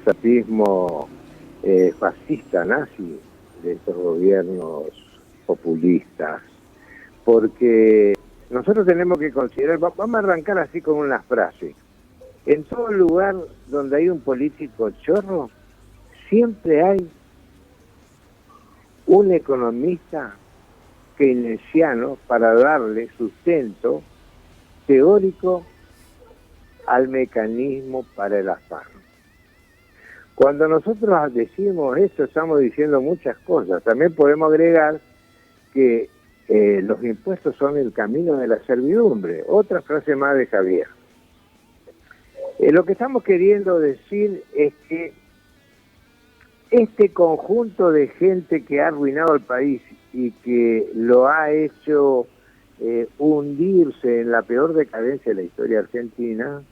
zapismo fascista nazi de estos gobiernos populistas, porque nosotros tenemos que considerar, vamos a arrancar así con una frase: en todo lugar donde hay un político chorro, siempre hay un economista keynesiano para darle sustento teórico al mecanismo para el afán. Cuando nosotros decimos esto, estamos diciendo muchas cosas. También podemos agregar que los impuestos son el camino de la servidumbre. Otra frase más de Javier. Lo que estamos queriendo decir es que este conjunto de gente que ha arruinado el país y que lo ha hecho hundirse en la peor decadencia de la historia argentina,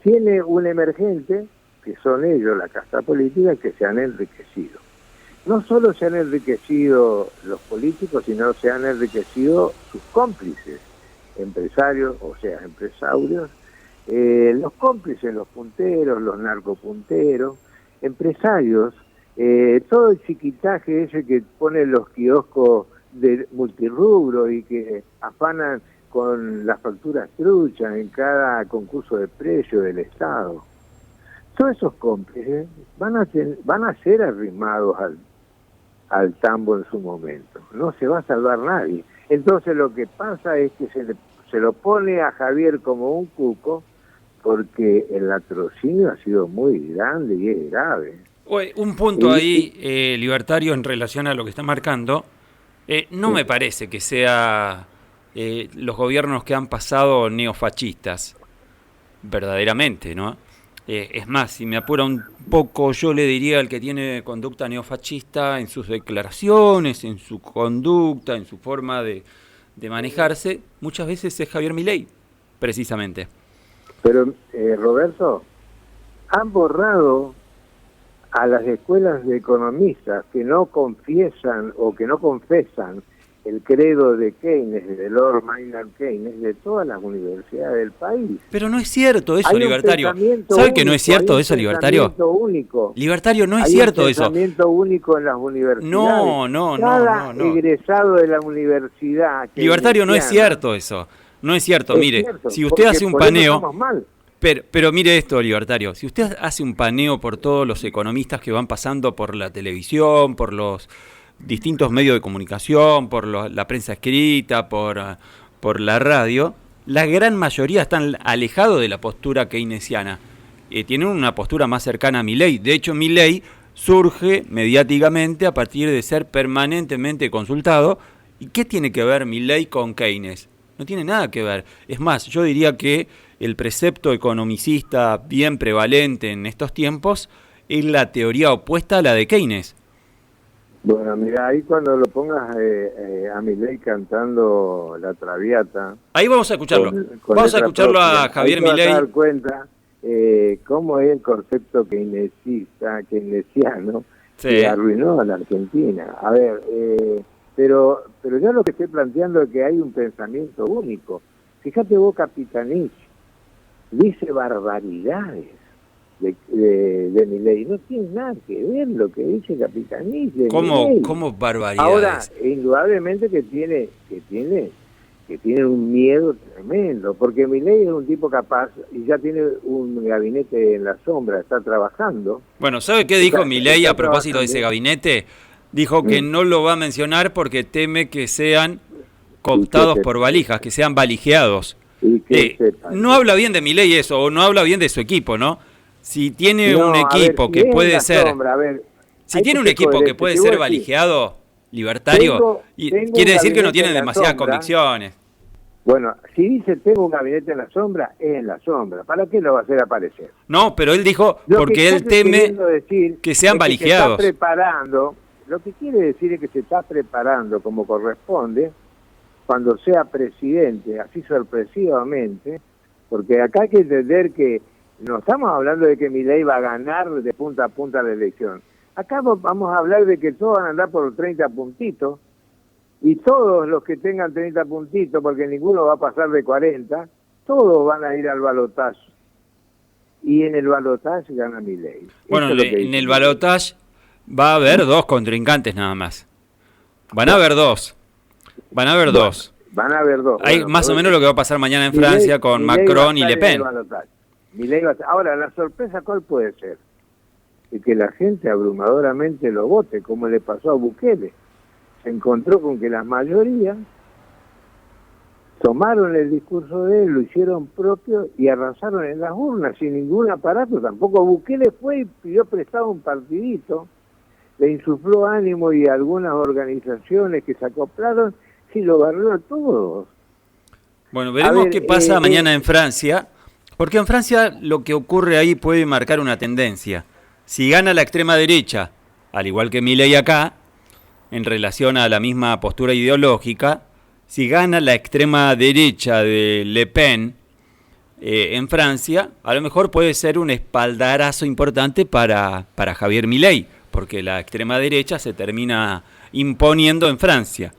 tiene un emergente, que son ellos, la casta política, que se han enriquecido. No solo se han enriquecido los políticos, sino se han enriquecido sus cómplices, empresarios, o sea, empresarios, los cómplices, los punteros, los narcopunteros, empresarios, todo el chiquitaje ese que pone los kioscos de multirrubro y que afanan con las facturas truchas en cada concurso de precio del Estado. Todos esos cómplices van a ser arrimados al tambo en su momento. No se va a salvar nadie. Entonces lo que pasa es que se lo pone a Javier como un cuco, porque el latrocinio ha sido muy grande y es grave. Un punto ahí, Libertario, en relación a lo que está marcando, no me parece que sea los gobiernos que han pasado neofascistas, verdaderamente, ¿no? Es más, si me apura un poco, yo le diría al que tiene conducta neofascista en sus declaraciones, en su conducta, en su forma de manejarse, muchas veces es Javier Milei, precisamente. Pero, Roberto, han borrado a las escuelas de economistas que no confiesan o que no confesan el credo de Keynes, de Lord Maynard Keynes, de todas las universidades del país. Pero no es cierto eso, hay Libertario. ¿Sabe que no es cierto eso, Libertario? Único. Libertario, no es cierto eso. Hay un pensamiento único en las universidades. No. Cada egresado de la universidad... Libertario, no es cierto eso. No es cierto, mire, cierto, si usted hace un paneo... Mal. Pero mire esto, Libertario, si usted hace un paneo por todos los economistas que van pasando por la televisión, por los distintos medios de comunicación, por la prensa escrita, por la radio, la gran mayoría están alejados de la postura keynesiana. Tienen una postura más cercana a Milei. De hecho, Milei surge mediáticamente a partir de ser permanentemente consultado. ¿Y qué tiene que ver Milei con Keynes? No tiene nada que ver. Es más, yo diría que el precepto economicista bien prevalente en estos tiempos es la teoría opuesta a la de Keynes. Bueno, mira, ahí cuando lo pongas a Milei cantando La Traviata... Ahí vamos a escucharlo. Vamos a escucharlo a Javier Milei. Vas a dar cuenta cómo es el concepto keynesiano que arruinó a la Argentina. A ver, pero yo lo que estoy planteando es que hay un pensamiento único. Fíjate vos, Capitanich dice barbaridades de Milei. No tiene nada que ver lo que dice Capitanich de Milei. ¿Cómo barbaridades? Ahora, indudablemente que tiene un miedo tremendo, porque Milei es un tipo capaz y ya tiene un gabinete en la sombra, está trabajando. Bueno, ¿sabe qué dijo Milei a propósito de ese gabinete? Dijo que no lo va a mencionar porque teme que sean cooptados por valijas, que sean valijeados. No habla bien de Milei eso, o no habla bien de su equipo, ¿no? Si tiene un equipo que puede ser... Si tiene un equipo que puede ser valijeado, Libertario, quiere decir que no tiene demasiadas convicciones. Bueno, si dice tengo un gabinete en la sombra, es en la sombra. ¿Para qué lo va a hacer aparecer? No, pero él dijo porque él teme que sean valijeados. Lo que quiere decir es que se está preparando como corresponde cuando sea presidente, así sorpresivamente, porque acá hay que entender que no estamos hablando de que Milei va a ganar de punta a punta la elección. Acá vamos a hablar de que todos van a andar por 30 puntitos, y todos los que tengan 30 puntitos, porque ninguno va a pasar de 40, todos van a ir al balotaje. y en el balotaje gana Milei. Bueno, en el balotaje va a haber dos contrincantes nada más. Van a haber dos. Van a haber dos. Van a haber dos. Hay más o menos lo que va a pasar mañana en Francia con Macron y Le Pen. Ahora, la sorpresa, ¿cuál puede ser? Y que la gente abrumadoramente lo vote, como le pasó a Bukele. Se encontró con que las mayorías tomaron el discurso de él, lo hicieron propio y arrasaron en las urnas sin ningún aparato. Tampoco Bukele fue y pidió prestado un partidito, le insufló ánimo y algunas organizaciones que se acoplaron y lo barrió a todos. Bueno, veremos qué pasa mañana en Francia, porque en Francia lo que ocurre ahí puede marcar una tendencia. Si gana la extrema derecha, al igual que Milei acá, en relación a la misma postura ideológica, si gana la extrema derecha de Le Pen en Francia, a lo mejor puede ser un espaldarazo importante para Javier Milei, porque la extrema derecha se termina imponiendo en Francia.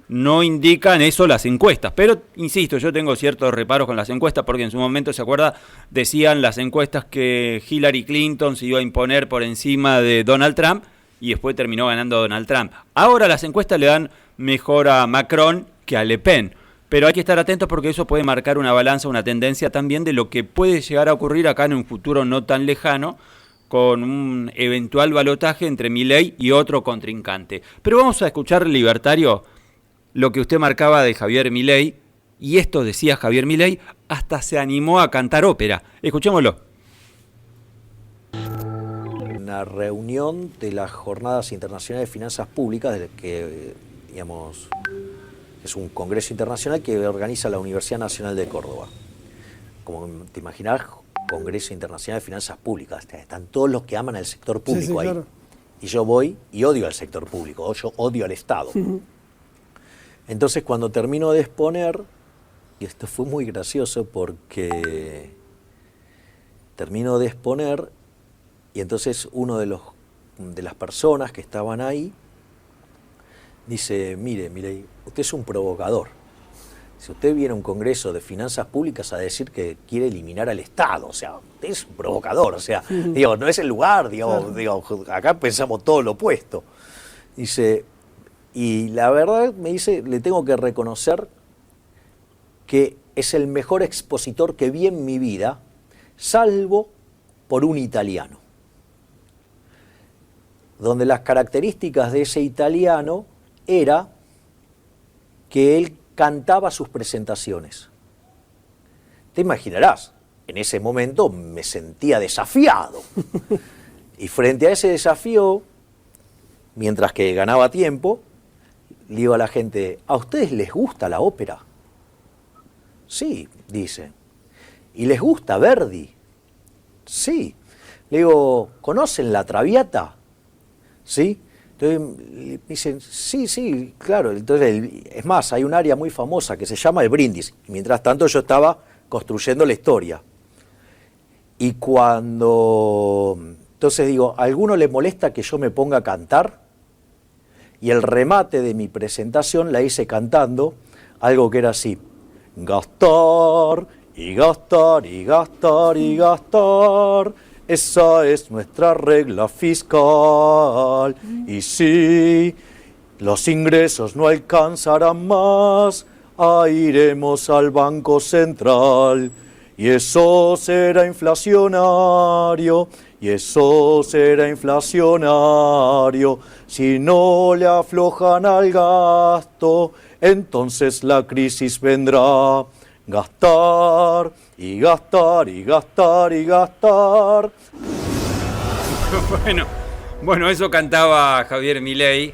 No indican eso las encuestas, pero insisto, yo tengo ciertos reparos con las encuestas, porque en su momento, ¿se acuerda? Decían las encuestas que Hillary Clinton se iba a imponer por encima de Donald Trump, y después terminó ganando Donald Trump. Ahora las encuestas le dan mejor a Macron que a Le Pen, pero hay que estar atentos porque eso puede marcar una balanza, una tendencia también de lo que puede llegar a ocurrir acá en un futuro no tan lejano, con un eventual balotaje entre Milei y otro contrincante. Pero vamos a escuchar, Libertario, lo que usted marcaba de Javier Milei, y esto decía Javier Milei, hasta se animó a cantar ópera. Escuchémoslo. Una reunión de las Jornadas Internacionales de Finanzas Públicas, que digamos es un congreso internacional que organiza la Universidad Nacional de Córdoba. Como te imaginarás, Congreso Internacional de Finanzas Públicas, están todos los que aman al sector público ahí. Claro. Y yo voy y odio al sector público, o yo odio al Estado. Entonces, cuando termino de exponer, y esto fue muy gracioso porque termino de exponer y entonces uno de las personas que estaban ahí dice: mire, usted es un provocador. Si usted viene a un congreso de finanzas públicas a decir que quiere eliminar al Estado, o sea, usted es un provocador, o sea, digo, no es el lugar, digo, acá pensamos todo lo opuesto. Dice, y la verdad, me dice, le tengo que reconocer que es el mejor expositor que vi en mi vida, salvo por un italiano, donde las características de ese italiano era que él cantaba sus presentaciones. Te imaginarás, en ese momento me sentía desafiado. Y frente a ese desafío, mientras que ganaba tiempo, le digo a la gente: ¿a ustedes les gusta la ópera? Sí, dice. ¿Y les gusta Verdi? Sí. Le digo, ¿conocen la Traviata? ¿Sí? Entonces me dicen, sí, claro. Entonces, es más, hay un área muy famosa que se llama el Brindis. Y mientras tanto yo estaba construyendo la historia. Y entonces digo, ¿a alguno le molesta que yo me ponga a cantar? Y el remate de mi presentación la hice cantando algo que era así: gastar, y gastar, y gastar, y gastar. Esa es nuestra regla fiscal. Y si los ingresos no alcanzarán más, iremos al Banco Central. Y eso será inflacionario, y eso será inflacionario. Si no le aflojan al gasto, entonces la crisis vendrá. Gastar, y gastar, y gastar, y gastar. Bueno, eso cantaba Javier Milei,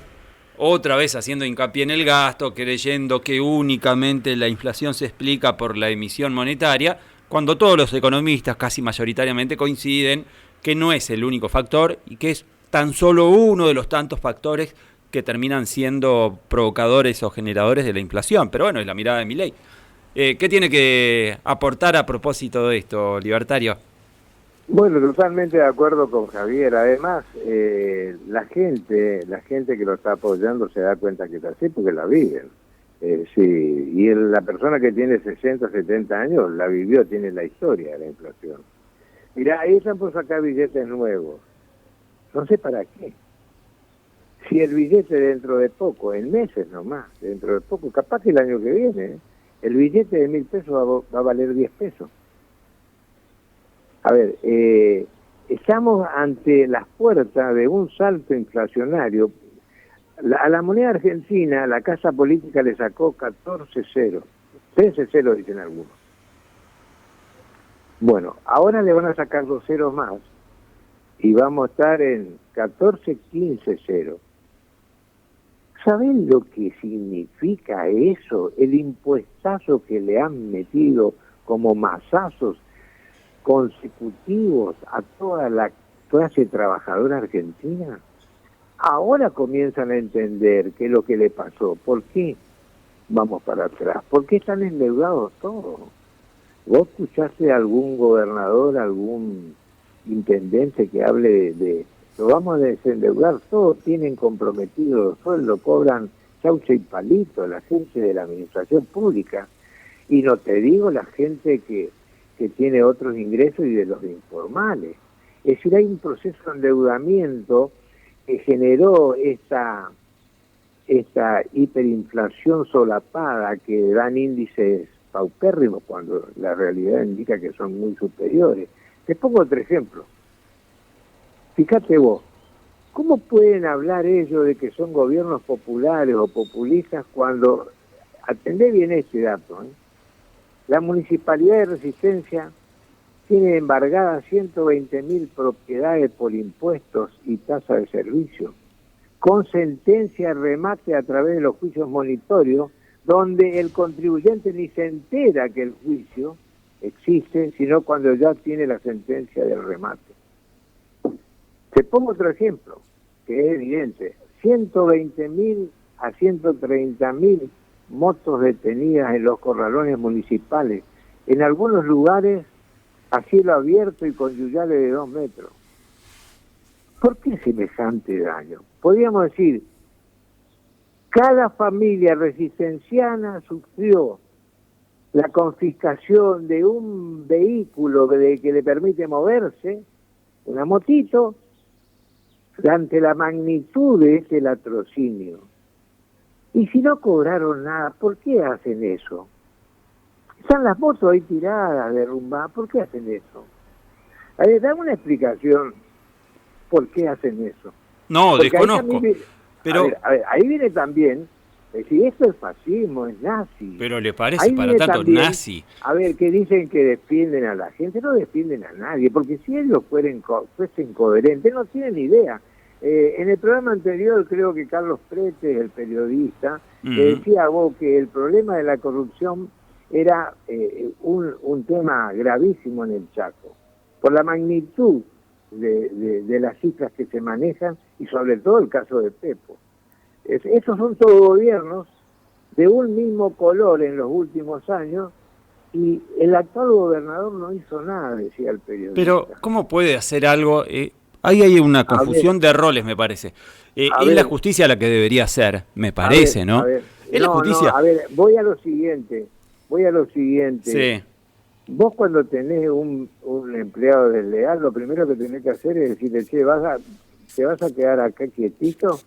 otra vez haciendo hincapié en el gasto, creyendo que únicamente la inflación se explica por la emisión monetaria, cuando todos los economistas casi mayoritariamente coinciden que no es el único factor y que es tan solo uno de los tantos factores que terminan siendo provocadores o generadores de la inflación. Pero bueno, es la mirada de Milei. ¿Qué tiene que aportar a propósito de esto, Libertario? Bueno, totalmente de acuerdo con Javier. Además, la gente que lo está apoyando se da cuenta que es así porque la viven. Sí, y la persona que tiene 60, 70 años la vivió, tiene la historia de la inflación. Mirá, ahí están por sacar billetes nuevos. No sé para qué. Si el billete dentro de poco, en meses nomás, dentro de poco, capaz que el año que viene, el billete de 1.000 pesos va a valer 10 pesos. A ver, estamos ante las puertas de un salto inflacionario. A la moneda argentina, la Casa Política le sacó 14 ceros. 13 ceros dicen algunos. Bueno, ahora le van a sacar 2 ceros más y vamos a estar en 14, 15 ceros. ¿Saben lo que significa eso? El impuestazo que le han metido como mazazos consecutivos a toda la clase trabajadora argentina. Ahora comienzan a entender qué es lo que le pasó. ¿Por qué vamos para atrás? ¿Por qué están endeudados todos? ¿Vos escuchaste a algún gobernador, algún intendente que hable de lo vamos a desendeudar? Todos tienen comprometido los sueldos, cobran chaucha y palito la gente de la administración pública. Y no te digo la gente que tiene otros ingresos y de los informales. Es decir, hay un proceso de endeudamiento que generó esta hiperinflación solapada que dan índices paupérrimos cuando la realidad indica que son muy superiores. Te pongo otro ejemplo. Fíjate vos, ¿cómo pueden hablar ellos de que son gobiernos populares o populistas cuando, atendé bien este dato, la Municipalidad de Resistencia tiene embargadas 120.000 propiedades por impuestos y tasa de servicio, con sentencia de remate a través de los juicios monitorios, donde el contribuyente ni se entera que el juicio existe, sino cuando ya tiene la sentencia del remate. Te pongo otro ejemplo, que es evidente. 120.000 a 130.000 motos detenidas en los corralones municipales, en algunos lugares a cielo abierto y con yuyales de 2 metros. ¿Por qué semejante daño? Podríamos decir, cada familia resistenciana sufrió la confiscación de un vehículo que le permite moverse, una motito, ante la magnitud de ese latrocinio. Y si no cobraron nada, ¿por qué hacen eso? Están las motos ahí tiradas, derrumbadas, ¿por qué hacen eso? A ver, dame una explicación por qué hacen eso. No, porque desconozco. Pero a ver, ahí viene también, si esto es fascismo, es nazi. Pero le parece Ahí para viene tanto también, nazi. A ver, que dicen que defienden a la gente, no defienden a nadie, porque si ellos fuesen coherentes, no tienen idea. En el programa anterior creo que Carlos Prete, el periodista, decía vos que el problema de la corrupción era un tema gravísimo en el Chaco, por la magnitud de las cifras que se manejan y sobre todo el caso de Pepo. Esos son todos gobiernos de un mismo color en los últimos años y el actual gobernador no hizo nada, decía el periodista. Pero, ¿cómo puede hacer algo? Ahí hay una confusión de roles, me parece. Es la justicia la que debería ser, me parece, ¿no? Es la justicia. No, a ver, voy a lo siguiente. Sí. Vos cuando tenés un empleado desleal, lo primero que tenés que hacer es decirle, che, te vas a quedar acá quietito,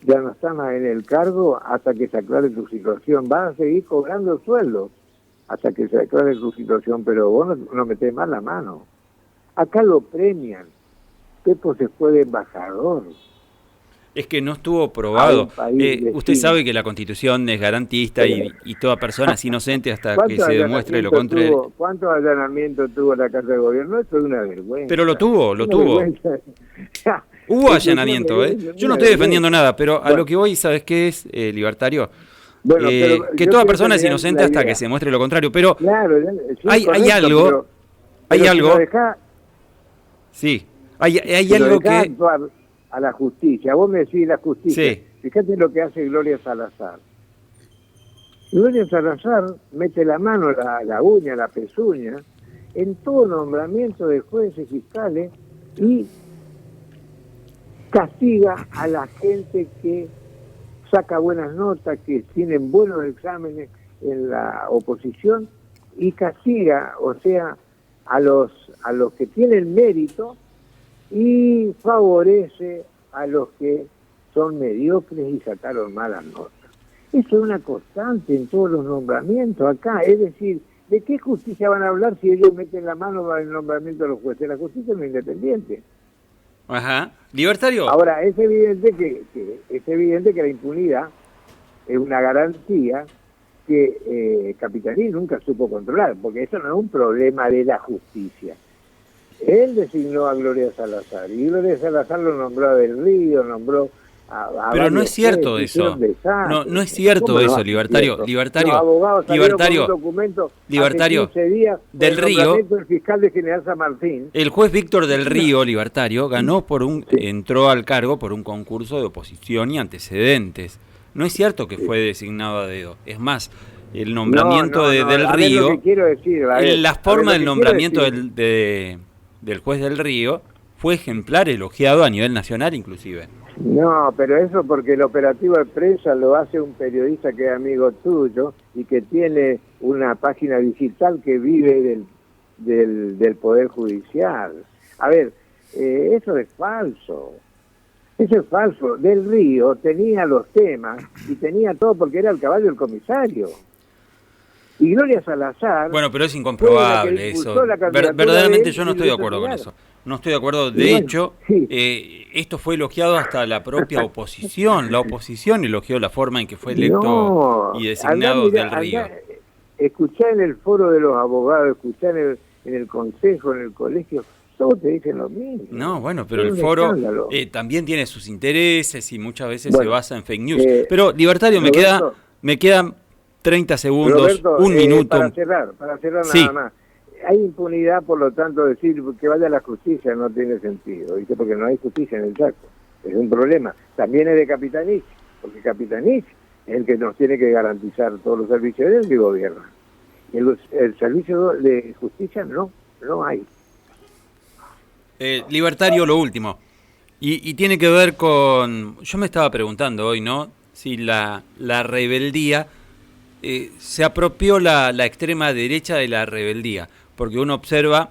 ya no estás más en el cargo hasta que se aclare tu situación. Vas a seguir cobrando sueldo hasta que se aclare tu situación, pero vos no metés más la mano. Acá lo premian. Pepo se fue de embajador. Es que no estuvo probado. Usted sabe que la Constitución es garantista y toda persona es inocente hasta que se demuestre lo contrario. ¿Cuántos allanamientos tuvo la Casa de Gobierno? Esto es una vergüenza. Pero lo tuvo. Hubo allanamiento, Yo no estoy defendiendo nada, pero a lo que voy, ¿sabes qué es, libertario? Bueno, que toda persona es inocente hasta que se muestre lo contrario. Pero claro, sí, hay algo... Hay algo... Sí, hay algo que... A la justicia. Vos me decís la justicia. Sí. Fíjate lo que hace Gloria Salazar. Gloria Salazar mete la mano, la uña, la pezuña, en todo nombramiento de jueces fiscales y castiga a la gente que saca buenas notas, que tienen buenos exámenes en la oposición y castiga, o sea, a los que tienen mérito y favorece a los que son mediocres y sacaron malas notas. Eso es una constante en todos los nombramientos acá, es decir, ¿de qué justicia van a hablar si ellos meten la mano en el nombramiento de los jueces? La justicia no es independiente. Ajá. Libertario. Ahora, es evidente que la impunidad es una garantía que Capitaní nunca supo controlar, porque eso no es un problema de la justicia. Él designó a Gloria Salazar, y Gloria Salazar lo nombró a Del Río, nombró a pero no es cierto eso. No es cierto eso, Libertario. Libertario. Del Río. El fiscal de General San Martín. El juez Víctor Del Río, Libertario, ganó entró al cargo por un concurso de oposición y antecedentes. No es cierto que fue designado a dedo. Es más, el nombramiento Del Río, la forma del nombramiento del juez Del Río fue ejemplar, elogiado a nivel nacional inclusive. No, pero eso porque el operativo de prensa lo hace un periodista que es amigo tuyo y que tiene una página digital que vive del Poder Judicial. A ver, eso es falso. Eso es falso. Del Río tenía los temas y tenía todo porque era el caballo del comisario. Y Gloria Salazar... Bueno, pero es incomprobable eso. Verdaderamente yo no estoy de acuerdo con eso. No estoy de acuerdo. De hecho, esto fue elogiado hasta la propia oposición. La oposición elogió la forma en que fue electo y designado Del Río. Escuchá en el foro de los abogados, escuchá en el consejo, en el colegio, todos te dicen lo mismo. No, bueno, pero el foro también tiene sus intereses y muchas veces se basa en fake news. Pero, Libertario, me quedan 30 segundos, Roberto, un minuto. Para cerrar nada más. Hay impunidad, por lo tanto, decir que vaya a la justicia no tiene sentido, ¿viste? Porque no hay justicia en el Chaco. Es un problema. También es de Capitanich, porque Capitanich es el que nos tiene que garantizar todos los servicios del que gobierna. Y el servicio de justicia no hay. Libertario, lo último. Y tiene que ver con... Yo me estaba preguntando hoy, ¿no? Si la rebeldía... se apropió la extrema derecha de la rebeldía, porque uno observa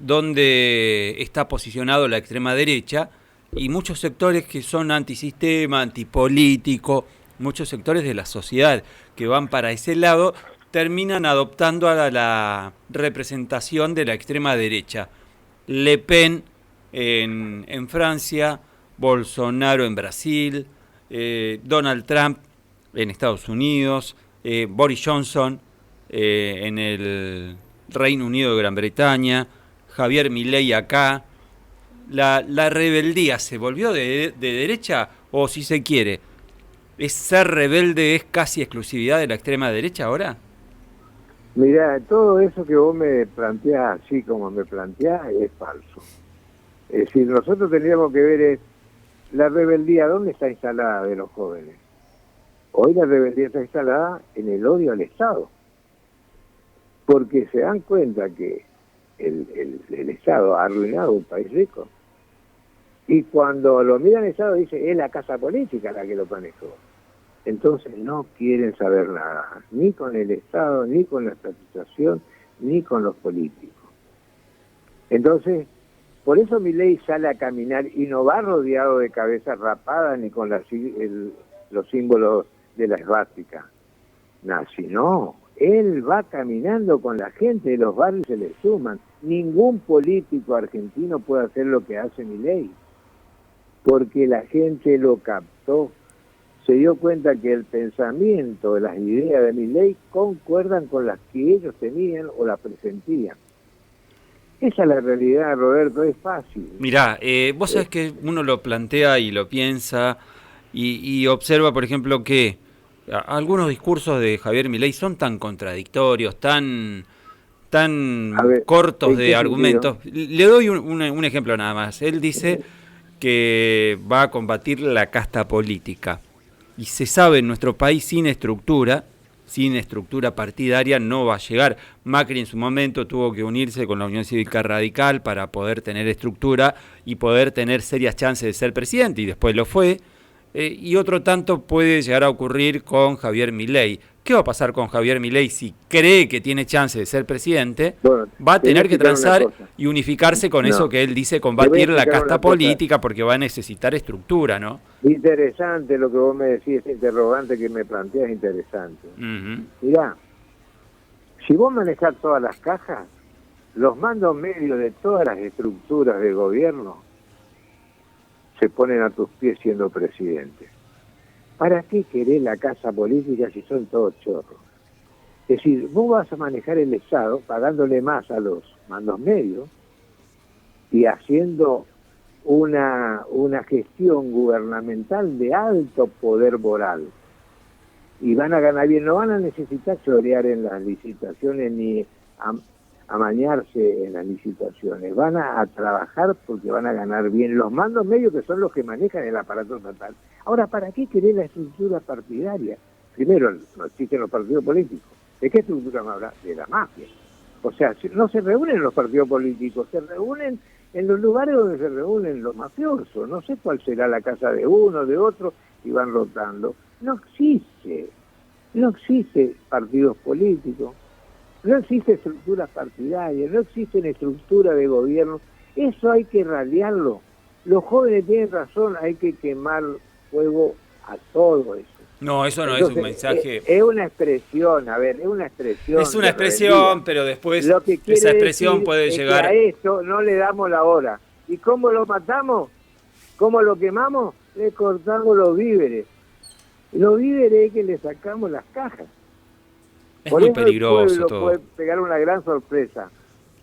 dónde está posicionado la extrema derecha y muchos sectores que son antisistema, antipolítico, muchos sectores de la sociedad que van para ese lado, terminan adoptando a la representación de la extrema derecha. Le Pen en Francia, Bolsonaro en Brasil, Donald Trump en Estados Unidos, Boris Johnson en el Reino Unido de Gran Bretaña, Javier Milei acá. ¿La rebeldía se volvió de derecha o, si se quiere, ser rebelde es casi exclusividad de la extrema derecha ahora? Mirá, todo eso que vos me planteás así como me planteás es falso. Es decir, nosotros tendríamos que ver la rebeldía, ¿dónde está instalada de los jóvenes? Hoy la rebeldía está instalada en el odio al Estado, porque se dan cuenta que el Estado ha arruinado un país rico, y cuando lo miran el Estado dice, es la casa política la que lo manejó. Entonces no quieren saber nada, ni con el Estado, ni con la estatización, ni con los políticos. Entonces, por eso Milei sale a caminar y no va rodeado de cabezas rapadas ni con los símbolos de la esvástica nazi, no. Él va caminando con la gente, de los barrios se le suman. Ningún político argentino puede hacer lo que hace Milei, porque la gente lo captó. Se dio cuenta que el pensamiento, las ideas de Milei concuerdan con las que ellos tenían o las presentían. Esa es la realidad, Roberto, es fácil. Mirá, vos sabés que uno lo plantea y lo piensa y observa, por ejemplo, que algunos discursos de Javier Milei son tan contradictorios, tan cortos de argumentos. Le doy un ejemplo nada más. Él dice que va a combatir la casta política. Y se sabe, en nuestro país sin estructura partidaria no va a llegar. Macri en su momento tuvo que unirse con la Unión Cívica Radical para poder tener estructura y poder tener serias chances de ser presidente, y después lo fue. Y otro tanto puede llegar a ocurrir con Javier Milei. ¿Qué va a pasar con Javier Milei si cree que tiene chance de ser presidente? Bueno, Va a tener que transar una cosa. y unificarse con No. eso que él dice, Te voy a combatir la explicar casta una cosa. política, porque va a necesitar estructura, ¿no? Interesante lo que vos me decís, ese interrogante que me planteas, interesante. Ujú. Mirá, si vos manejás todas las cajas, los mandos medios de todas las estructuras de gobierno se ponen a tus pies siendo presidente. ¿Para qué querés la casa política si son todos chorros? Es decir, vos vas a manejar el Estado pagándole más a los mandos medios y haciendo una gestión gubernamental de alto poder moral. Y van a ganar bien, no van a necesitar chorear en las licitaciones ni amañarse en las licitaciones, van a trabajar porque van a ganar bien los mandos medios, que son los que manejan el aparato estatal. Ahora, ¿para qué querer la estructura partidaria? Primero, no existen los partidos políticos. ¿De qué estructura me habla? De la mafia. O sea, no se reúnen los partidos políticos, se reúnen en los lugares donde se reúnen los mafiosos. No sé cuál será la casa de uno, de otro, y van rotando. No existe partidos políticos. No existe estructuras partidarias, no existen estructuras de gobierno. Eso hay que radiarlo. Los jóvenes tienen razón, hay que quemar fuego a todo eso. No, eso no Entonces, es un mensaje. Es una expresión, a ver, es una expresión. Es una de expresión, rebeldía. pero después Lo que quiere esa expresión decir puede es llegar. que a esto no le damos la hora. ¿Y cómo lo matamos? ¿Cómo lo quemamos? Le cortamos los víveres. Los víveres es que le sacamos las cajas. Es Por muy eso peligroso el pueblo todo. puede pegar una gran sorpresa.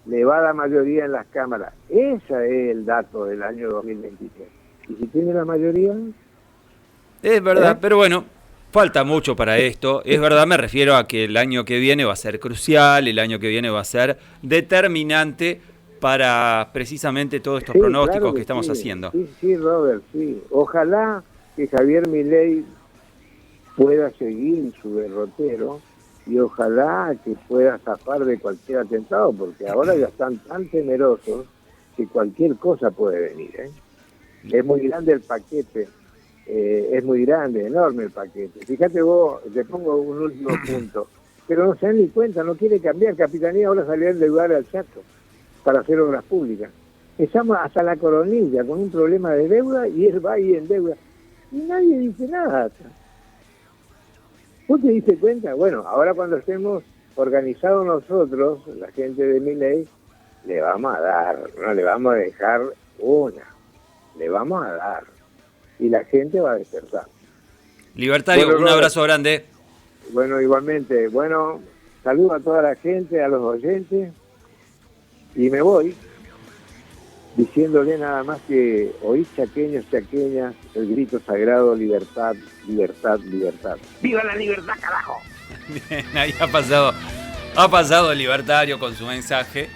Le va a la mayoría en las cámaras. Ese es el dato del año 2023. Y si tiene la mayoría... Es verdad, ¿Eh? pero bueno, falta mucho para esto. Es verdad, me refiero a que el año que viene va a ser crucial, el año que viene va a ser determinante para precisamente todos estos Sí, pronósticos claro que estamos sí. haciendo. Sí, Robert, sí. Ojalá que Javier Milei pueda seguir su derrotero y ojalá que pueda zafar de cualquier atentado, porque ahora ya están tan temerosos que cualquier cosa puede venir. Es muy grande el paquete, es muy grande, enorme el paquete. Fíjate vos, te pongo un último punto, pero no se dan ni cuenta, no quiere cambiar. Capitanía ahora salió a endeudar al Chaco para hacer obras públicas. Estamos hasta la coronilla con un problema de deuda y él va y endeuda. Y nadie dice nada. ¿Vos te diste cuenta? Bueno, ahora cuando estemos organizados nosotros, la gente de Milei, le vamos a dar, no le vamos a dejar una, le vamos a dar. Y la gente va a despertar. Libertario, Bueno, un Robert, abrazo grande. Bueno, igualmente, bueno, saludo a toda la gente, a los oyentes, y me voy diciéndole nada más que oí, chaqueños, chaqueñas, el grito sagrado: libertad, libertad, libertad. ¡Viva la libertad, carajo! Bien, ahí ha pasado el Libertario con su mensaje.